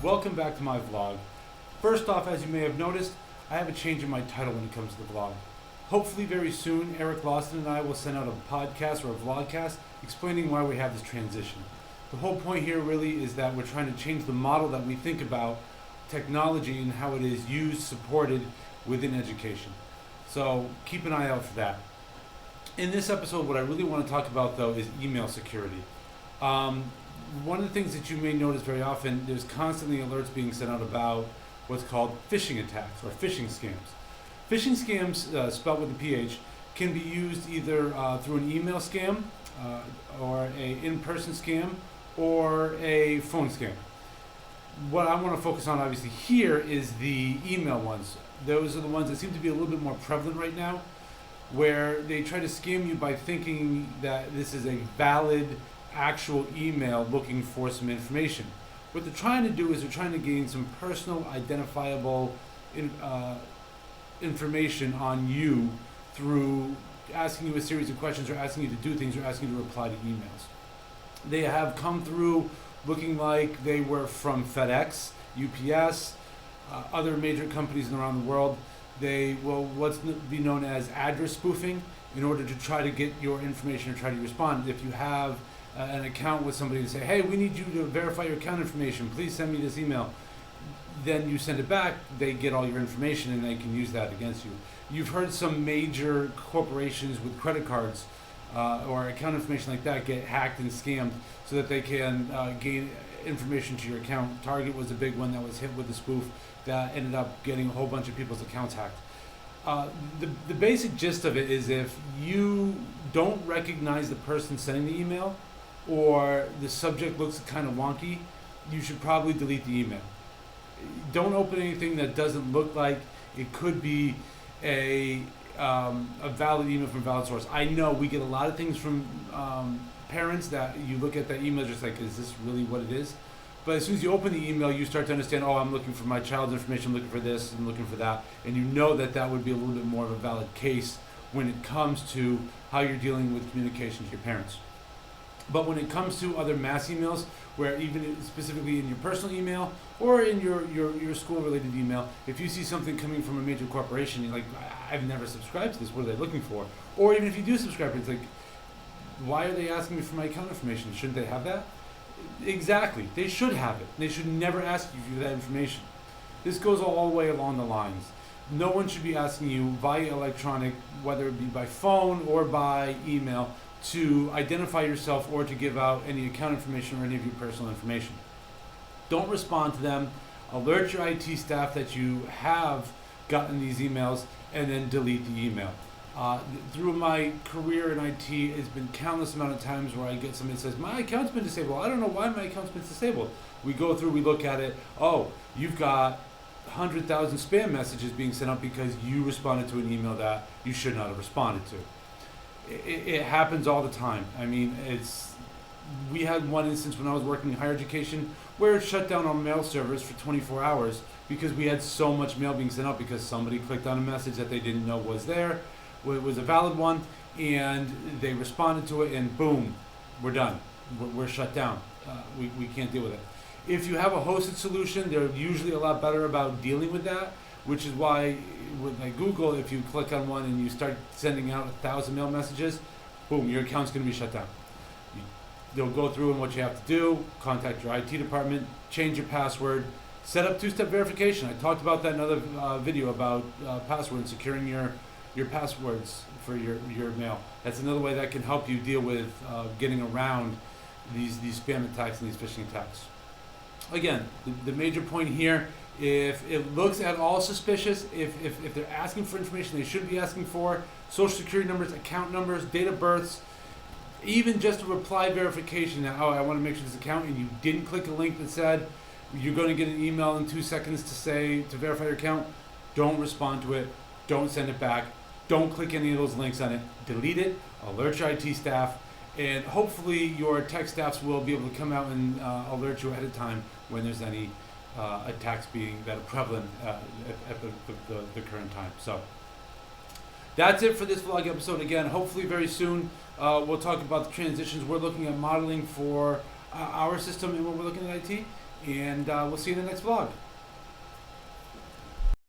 Welcome back to my vlog. First off, as you may have noticed, I have a change in my title when it comes to the vlog. Hopefully very soon, Eric Lawson and I will send out a podcast or a vlogcast explaining why we have this transition. The whole point here really is that we're trying to change the model that we think about technology and how it is used, supported within education. So keep an eye out for that. In this episode, what I really want to talk about though is email security. One of the things that you may notice very often, there's constantly alerts being sent out about what's called phishing attacks or phishing scams. Phishing scams, spelled with a PH, can be used either through an email scam or an in-person scam or a phone scam. What I want to focus on obviously here is the email ones. Those are the ones that seem to be a little bit more prevalent right now, where they try to scam you by thinking that this is a valid actual email looking for some information. What they're trying to do is they're trying to gain some personal identifiable information on you through asking you a series of questions or asking you to do things or asking you to reply to emails. They have come through looking like they were from FedEx, UPS, other major companies around the world. They will what's be known as address spoofing in order to try to get your information or try to respond. If you have an account with somebody to say, hey, we need you to verify your account information, please send me this email. Then you send it back, they get all your information and they can use that against you. You've heard some major corporations with credit cards or account information like that get hacked and scammed so that they can gain information to your account. Target was a big one that was hit with a spoof that ended up getting a whole bunch of people's accounts hacked. The basic gist of it is if you don't recognize the person sending the email or the subject looks kind of wonky, you should probably delete the email. Don't open anything that doesn't look like it could be a valid email from a valid source. I know we get a lot of things from parents that you look at that email just like, is this really what it is? But as soon as you open the email, you start to understand, oh, I'm looking for my child's information, I'm looking for this, I'm looking for that. And you know that that would be a little bit more of a valid case when it comes to how you're dealing with communication to your parents. But when it comes to other mass emails, where even specifically in your personal email or in your school-related email, if you see something coming from a major corporation, you're like, I've never subscribed to this, what are they looking for? Or even if you do subscribe, it's like, why are they asking me for my account information? Shouldn't they have that? Exactly, they should have it. They should never ask you for that information. This goes all the way along the lines. No one should be asking you via electronic, whether it be by phone or by email, to identify yourself or to give out any account information or any of your personal information. Don't respond to them. Alert your IT staff that you have gotten these emails and then delete the email. Through my career in IT, it's been countless amount of times where I get somebody that says, my account's been disabled. I don't know why my account's been disabled. We go through, we look at it. Oh, you've got 100,000 spam messages being sent out because you responded to an email that you should not have responded to. It happens all the time. I mean, we had one instance when I was working in higher education where it shut down our mail servers for 24 hours because we had so much mail being sent out because somebody clicked on a message that they didn't know was there. It was a valid one, and they responded to it, and boom, we're done. We're shut down. We can't deal with it. If you have a hosted solution, they're usually a lot better about dealing with that, which is why with like Google, if you click on one and you start sending out 1,000 mail messages, boom, your account's going to be shut down. They'll go through and what you have to do, contact your IT department, change your password, set up two-step verification. I talked about that in another video about password and securing your passwords for your mail. That's another way that can help you deal with getting around these spam attacks and these phishing attacks. Again, the major point here, if it looks at all suspicious, if they're asking for information they shouldn't be asking for, social security numbers, account numbers, date of births, even just a reply verification that, oh, I want to make sure this account, and you didn't click a link that said you're going to get an email in 2 seconds to verify your account, don't respond to it, don't send it back, don't click any of those links on it, delete it, alert your IT staff, and hopefully your tech staffs will be able to come out and alert you ahead of time when there's any attacks that are prevalent at the current time. So that's it for this vlog episode. Again, hopefully very soon we'll talk about the transitions we're looking at modeling for our system and when we're looking at IT. and we'll see you in the next vlog.